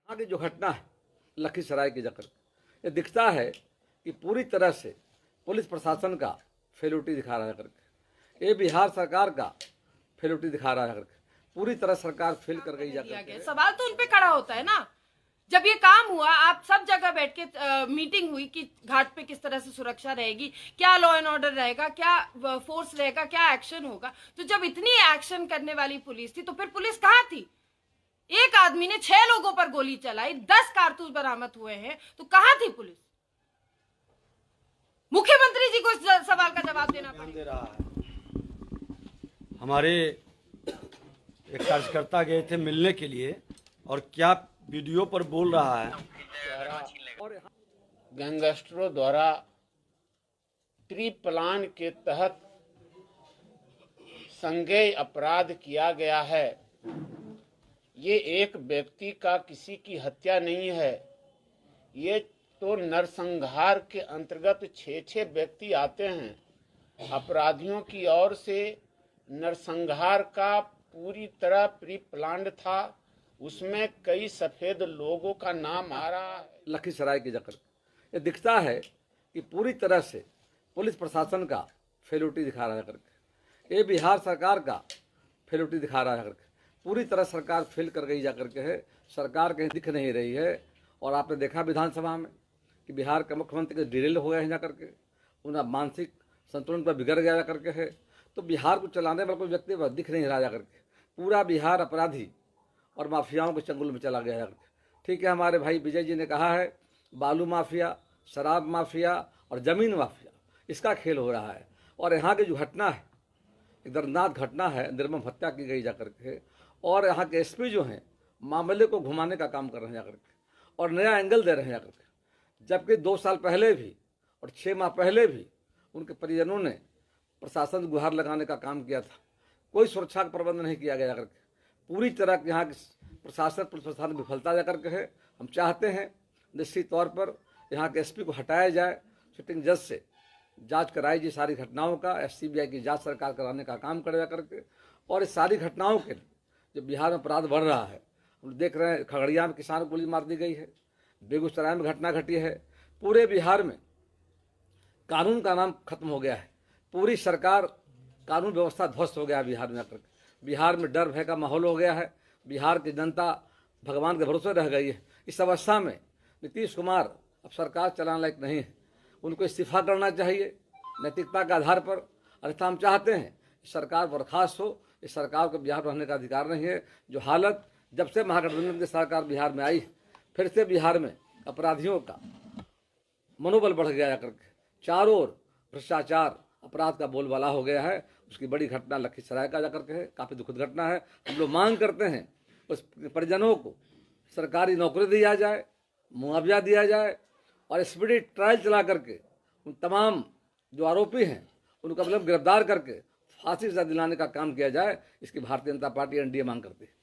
आगे जो घटना है लखीसराय की जकर, ये दिखता है कि पूरी तरह से पुलिस प्रशासन का फेलिटी दिखा रहा है करके, ये बिहार सरकार का फेलिटी दिखा रहा है करके, पूरी तरह सरकार फेल कर गई जाकर। सवाल तो उनपे खड़ा होता है ना, जब ये काम हुआ, आप सब जगह बैठ के मीटिंग हुई कि घाट पे किस तरह से सुरक्षा रहेगी, क्या लॉ एंड ऑर्डर रहेगा, क्या फोर्स रहेगा, क्या एक्शन होगा। तो जब इतनी एक्शन करने वाली पुलिस थी तो फिर पुलिस कहाँ थी? एक आदमी ने 6 लोगों पर गोली चलाई, 10 कारतूस बरामद हुए हैं, तो कहाँ थी पुलिस? मुख्यमंत्री जी को इस सवाल का जवाब देना पड़ेगा। हमारे एक कार्यकर्ता गए थे मिलने के लिए, और क्या वीडियो पर बोल रहा है, गैंगस्टरों द्वारा प्री प्लान के तहत संज्ञेय अपराध किया गया है। ये एक व्यक्ति का किसी की हत्या नहीं है, ये तो नरसंहार के अंतर्गत 6 व्यक्ति आते हैं। अपराधियों की ओर से नरसंहार का पूरी तरह प्री प्लान्ड था, उसमें कई सफेद लोगों का नाम आ रहा है। लखीसराय की जकर, ये दिखता है कि पूरी तरह से पुलिस प्रशासन का फेलिटी दिखा रहा है करके, ये बिहार सरकार का फेलिटी दिखा रहा है करके, पूरी तरह सरकार फेल कर गई जाकर के है, सरकार कहीं दिख नहीं रही है। और आपने देखा विधानसभा में कि बिहार के मुख्यमंत्री के डिरेल हो गए हैं जाकर के, उनका मानसिक संतुलन पर बिगड़ गया जाकर के है। तो बिहार को चलाने वाला कोई व्यक्ति दिख नहीं रहा जाकर के, पूरा बिहार अपराधी और माफियाओं के चंगुल में चला गया जाकर के। ठीक है, हमारे भाई विजय जी ने कहा है बालू माफिया, शराब माफिया और जमीन माफिया, इसका खेल हो रहा है। और यहाँ की जो घटना है, एक दर्दनाक घटना है, निर्मम हत्या की गई जाकर के, और यहाँ के एसपी जो हैं मामले को घुमाने का काम कर रहे हैं जाकर के, और नया एंगल दे रहे हैं जाकर के। जबकि 2 साल पहले भी और 6 माह पहले भी उनके परिजनों ने प्रशासन को गुहार लगाने का काम किया था, कोई सुरक्षा का प्रबंध नहीं किया गया करके। पूरी तरह यहाँ के प्रशासन पुलिस प्रशासन विफलता जाकर के है। हम चाहते हैं निश्चित तौर पर यहाँ के एसपी को हटाया जाए, सिटिंग जज से जांच कराई जाए सारी घटनाओं का, सीबीआई की जांच सरकार कराने का काम करे जाकर के। और इस सारी घटनाओं के जो बिहार में अपराध बढ़ रहा है, हम देख रहे हैं खगड़िया में किसान को गोली मार दी गई है, बेगूसराय में घटना घटी है। पूरे बिहार में कानून का नाम खत्म हो गया है, पूरी सरकार कानून व्यवस्था ध्वस्त हो गया है बिहार में आकर। बिहार में डर भय का माहौल हो गया है, बिहार की जनता भगवान के भरोसे रह गई है। इस अवस्था में नीतीश कुमार अब सरकार चलाने लायक नहीं है, उनको इस्तीफा करना चाहिए नैतिकता के आधार पर। अन्यथा हम चाहते हैं सरकार बर्खास्त हो, इस सरकार को बिहार में रहने का अधिकार नहीं है। जो हालत जब से महागठबंधन की सरकार बिहार में आई, फिर से बिहार में अपराधियों का मनोबल बढ़ गया करके, चारों ओर भ्रष्टाचार अपराध का बोलबाला हो गया है। उसकी बड़ी घटना लखीसराय का जाकर के है, काफ़ी दुखद घटना है। हम लोग मांग करते हैं उस परिजनों को सरकारी नौकरी दिया जाए, मुआवजा दिया जाए, और स्पीडी ट्रायल चला करके उन तमाम जो आरोपी हैं उनको मतलब गिरफ्तार करके फांसी सजा दिलाने का काम किया जाए। इसकी भारतीय जनता पार्टी एनडीए मांग करती है।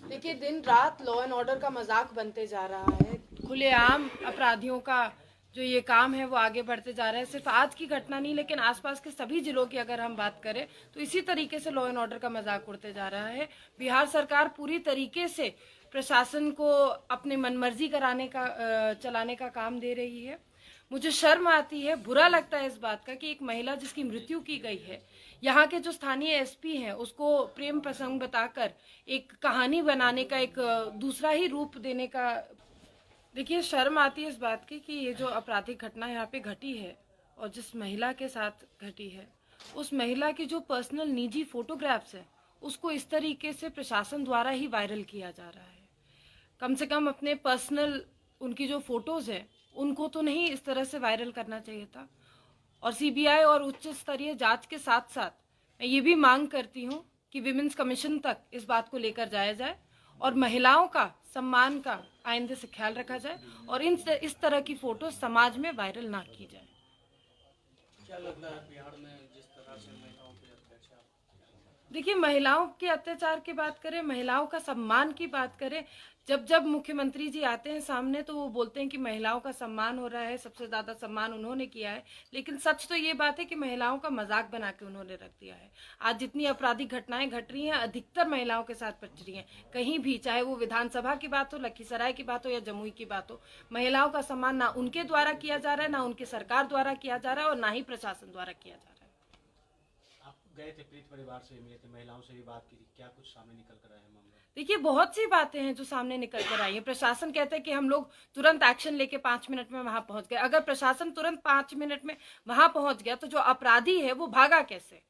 देखिए, दिन रात लॉ एंड ऑर्डर का मजाक बनते जा रहा है, खुलेआम अपराधियों का जो ये काम है वो आगे बढ़ते जा रहा है। सिर्फ आज की घटना नहीं, लेकिन आसपास के सभी जिलों की अगर हम बात करें तो इसी तरीके से लॉ एंड ऑर्डर का मजाक उड़ते जा रहा है। बिहार सरकार पूरी तरीके से प्रशासन को अपने मनमर्जी चलाने का काम दे रही है। मुझे शर्म आती है, बुरा लगता है इस बात का कि एक महिला जिसकी मृत्यु की गई है, यहाँ के जो स्थानीय एसपी हैं उसको प्रेम प्रसंग बताकर एक कहानी बनाने का, एक दूसरा ही रूप देने का। देखिए, शर्म आती है इस बात की कि ये जो आपराधिक घटना यहाँ पे घटी है और जिस महिला के साथ घटी है, उस महिला की जो पर्सनल निजी फोटोग्राफ्स है उसको इस तरीके से प्रशासन द्वारा ही वायरल किया जा रहा है। कम से कम अपने पर्सनल उनकी जो फोटोज है उनको तो नहीं इस तरह से वायरल करना चाहिए था। और सीबीआई और उच्च स्तरीय जांच के साथ साथ मैं ये भी मांग करती हूँ कि विमेंस कमीशन तक इस बात को लेकर जाया जाए और महिलाओं का सम्मान का आइंदे से ख्याल रखा जाए और इस तरह की फोटो समाज में वायरल ना की जाए। क्या लगता है बिहार में जिस तरह से महिलाओं की अत्याचार देखिए, महिलाओं के अत्याचार की बात करें, महिलाओं का सम्मान की बात करें, जब जब मुख्यमंत्री जी आते हैं सामने तो वो बोलते हैं कि महिलाओं का सम्मान हो रहा है, सबसे ज्यादा सम्मान उन्होंने किया है। लेकिन सच तो ये बात है कि महिलाओं का मजाक बना के उन्होंने रख दिया है। आज जितनी आपराधिक घटनाएं घट रही हैं, अधिकतर महिलाओं के साथ बच रही हैं। कहीं भी, चाहे वो विधानसभा की बात हो, लखीसराय की बात हो या जमुई की बात हो, महिलाओं का सम्मान ना उनके द्वारा किया जा रहा है, ना उनकी सरकार द्वारा किया जा रहा है, और ना ही प्रशासन द्वारा किया जा रहा है। आप गए थे, पीड़ित परिवार से मिले थे, महिलाओं से भी बात की थी, क्या कुछ सामने निकल कर आया है मामला? देखिए, बहुत सी बातें हैं जो सामने निकल कर आई है। प्रशासन कहते हैं कि हम लोग तुरंत एक्शन लेके 5 मिनट में वहां पहुंच गए। अगर प्रशासन तुरंत 5 मिनट में वहां पहुंच गया तो जो अपराधी है वो भागा कैसे?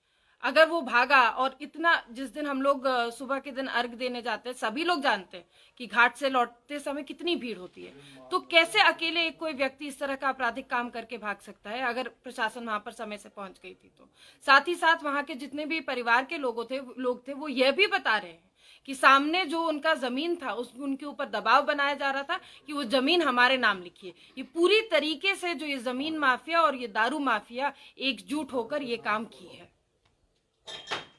अगर वो भागा, और इतना, जिस दिन हम लोग सुबह के दिन अर्घ देने जाते हैं, सभी लोग जानते हैं कि घाट से लौटते समय कितनी भीड़ होती है, तो कैसे अकेले एक कोई व्यक्ति इस तरह का आपराधिक काम करके भाग सकता है? अगर प्रशासन वहां पर समय से पहुंच गई थी तो। साथ ही साथ वहां के जितने भी परिवार के लोग थे वो यह भी बता रहे हैं कि सामने जो उनका जमीन था उनके ऊपर दबाव बनाया जा रहा था कि वो जमीन हमारे नाम लिखिए। ये पूरी तरीके से जो ये जमीन माफिया और ये दारू माफिया एकजुट होकर ये काम की है।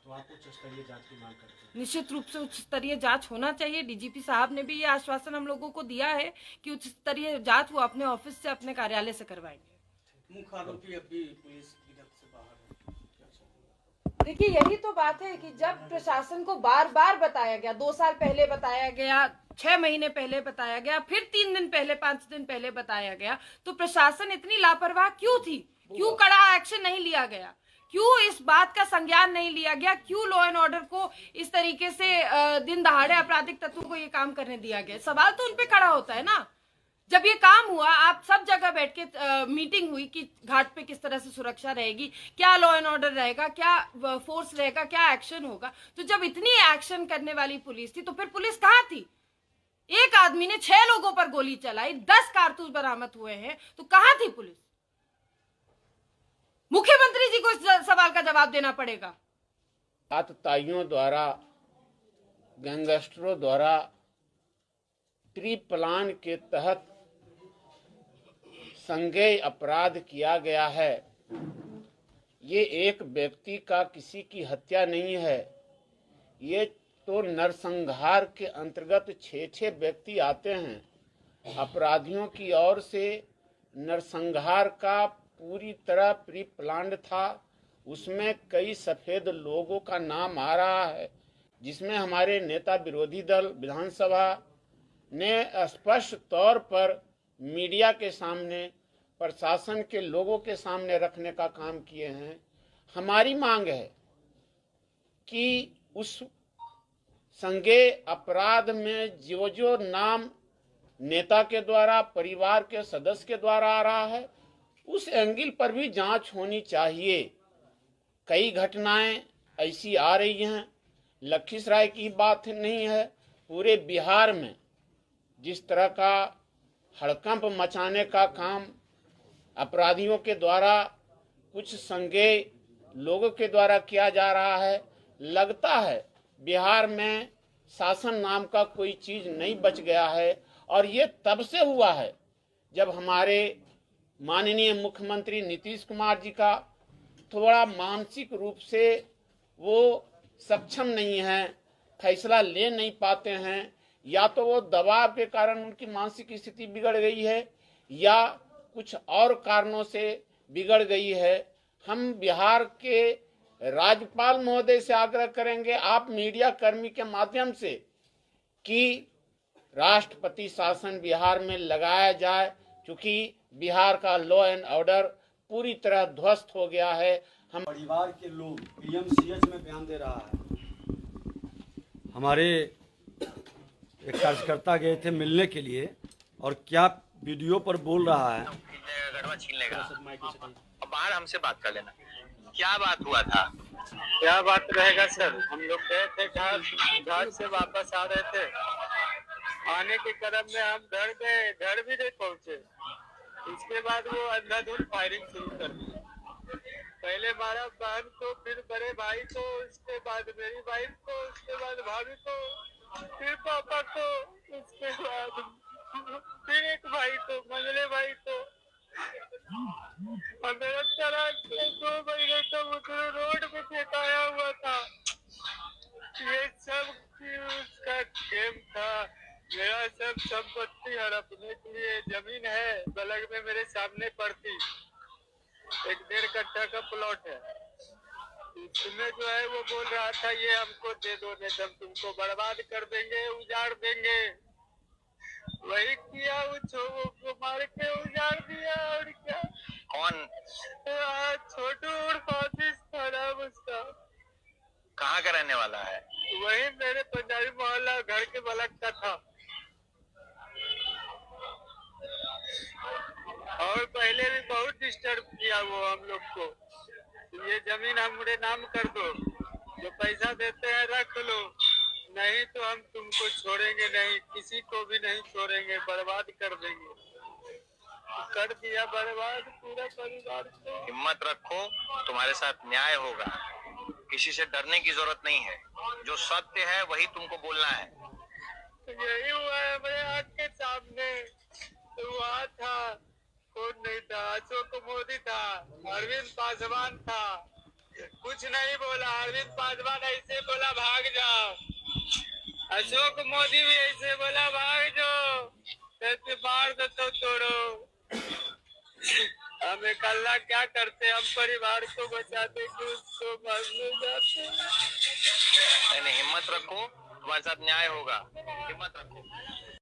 तो आप उच्च स्तरीय जांच की मांग करते हैं? निश्चित रूप से उच्च स्तरीय जांच होना चाहिए। डीजीपी साहब ने भी ये आश्वासन हम लोगों को दिया है कि उच्च स्तरीय जांच वो अपने ऑफिस से, अपने कार्यालय से करवाएंगे। मुख्य आरोपी अभी पुलिस की गिरफ्त से बाहर है, क्या चाहिए? देखिए, यही तो बात है कि जब प्रशासन को बार बार बताया गया, 2 साल पहले बताया गया, 6 महीने पहले बताया गया, फिर 3 दिन पहले, 5 दिन पहले बताया गया, तो प्रशासन इतनी लापरवाह क्यों थी? क्यों कड़ा एक्शन नहीं लिया गया? क्यों इस बात का संज्ञान नहीं लिया गया? क्यों लॉ एंड ऑर्डर को इस तरीके से दिन दहाड़े आपराधिक तत्वों को ये काम करने दिया गया? सवाल तो उनपे खड़ा होता है ना। जब ये काम हुआ, आप सब जगह बैठ के मीटिंग हुई कि घाट पे किस तरह से सुरक्षा रहेगी, क्या लॉ एंड ऑर्डर रहेगा, क्या फोर्स रहेगा, क्या एक्शन होगा। तो जब इतनी एक्शन करने वाली पुलिस थी तो फिर पुलिस कहाँ थी? एक आदमी ने 6 लोगों पर गोली चलाई, 10 कारतूस बरामद हुए हैं, तो कहाँ थी पुलिस? मुख्यमंत्री जी को इस सवाल का जवाब देना पड़ेगा। आतताइयों द्वारा, गैंगस्टरों द्वारा प्री प्लान के तहत संज्ञेय अपराध किया गया है। ये एक व्यक्ति का किसी की हत्या नहीं है, ये तो नरसंहार के अंतर्गत 6 व्यक्ति आते हैं। अपराधियों की ओर से नरसंहार का पूरी तरह प्री प्लान्ड था। उसमें कई सफेद लोगों का नाम आ रहा है, जिसमें हमारे नेता विरोधी दल विधानसभा ने स्पष्ट तौर पर मीडिया के सामने, प्रशासन के लोगों के सामने रखने का काम किए हैं। हमारी मांग है कि उस संज्ञेय अपराध में जो जो नाम नेता के द्वारा, परिवार के सदस्य के द्वारा आ रहा है, उस एंगल पर भी जांच होनी चाहिए। कई घटनाएं ऐसी आ रही हैं, लखीसराय की बात नहीं है, पूरे बिहार में जिस तरह का हड़कंप मचाने का काम अपराधियों के द्वारा, कुछ संज्ञेय लोगों के द्वारा किया जा रहा है, लगता है बिहार में शासन नाम का कोई चीज नहीं बच गया है। और ये तब से हुआ है जब हमारे माननीय मुख्यमंत्री नीतीश कुमार जी का थोड़ा मानसिक रूप से वो सक्षम नहीं है, फैसला ले नहीं पाते हैं, या तो वो दबाव के कारण उनकी मानसिक स्थिति बिगड़ गई है या कुछ और कारणों से बिगड़ गई है। हम बिहार के राज्यपाल महोदय से आग्रह करेंगे, आप मीडिया कर्मी के माध्यम से, कि राष्ट्रपति शासन बिहार में लगाया जाए, क्योंकि बिहार का लॉ एंड ऑर्डर पूरी तरह ध्वस्त हो गया है। हम परिवार के लोग पीएमसीएच में बयान दे रहा है। हमारे एक कार्यकर्ता गए थे मिलने के लिए, और क्या वीडियो पर बोल रहा है, गड़वा छीन लेगा और बाहर हमसे बात कर लेना। क्या बात हुआ था? क्या बात रहेगा सर, हम लोग गए थे घाट से वापस आ रहे थे, आने के क्रम में हम डर गए, घर भी नहीं पहुंचे। इसके बाद वो अंधाधुंध फायरिंग शुरू कर दी। पहले मारा बहन को, फिर बड़े भाई को, उसके बाद मेरी वाइफ को, उसके बाद भाभी को, फिर पापा को, उसके बाद फिर एक भाई को, मंगले भाई को। और मेरा तरह 2 महीने तो मुझे रोड पे फेंकाया हुआ था। सब संपत्ति हड़पने के लिए। जमीन है बलग में मेरे सामने पड़ती, 1.5 कट्ठा का प्लॉट है। इसमें जो है वो बोल रहा था ये हमको दे दो, नहीं तो हम तुमको बर्बाद कर देंगे, उजाड़ देंगे। वही किया, वो मार के उजाड़ दिया। और क्या? कौन? छोटू उर्फ आशीष था नाम उसका। कहाँ का रहने वाला है? वही मेरे पंजाबी मोहल्ला घर के बलग का था। और पहले भी बहुत डिस्टर्ब किया वो हम लोग को। ये जमीन हमारे नाम कर दो, जो पैसा देते हैं रख लो, नहीं तो हम तुमको छोड़ेंगे नहीं, किसी को भी नहीं छोड़ेंगे, बर्बाद कर देंगे। कर दिया बर्बाद पूरा परिवार को। हिम्मत रखो, तुम्हारे साथ न्याय होगा, किसी से डरने की जरूरत नहीं है। जो सत्य है वही तुमको बोलना है। यही हुआ है मेरे आँख के सामने। तो वहाँ था, कौन नहीं था, अशोक मोदी था, अरविंद पासवान था, कुछ नहीं बोला। अरविंद पासवान ऐसे बोला भाग जाओ, अशोक मोदी भी ऐसे बोला भाग जाओ, ऐसे मार दो तो तोड़ो। हमें कल्ला क्या करते, हम परिवार को बचाते कि उसको मारने जाते। नहीं, हिम्मत रखो, तुम्हारे साथ न्याय होगा, हिम्मत रखो।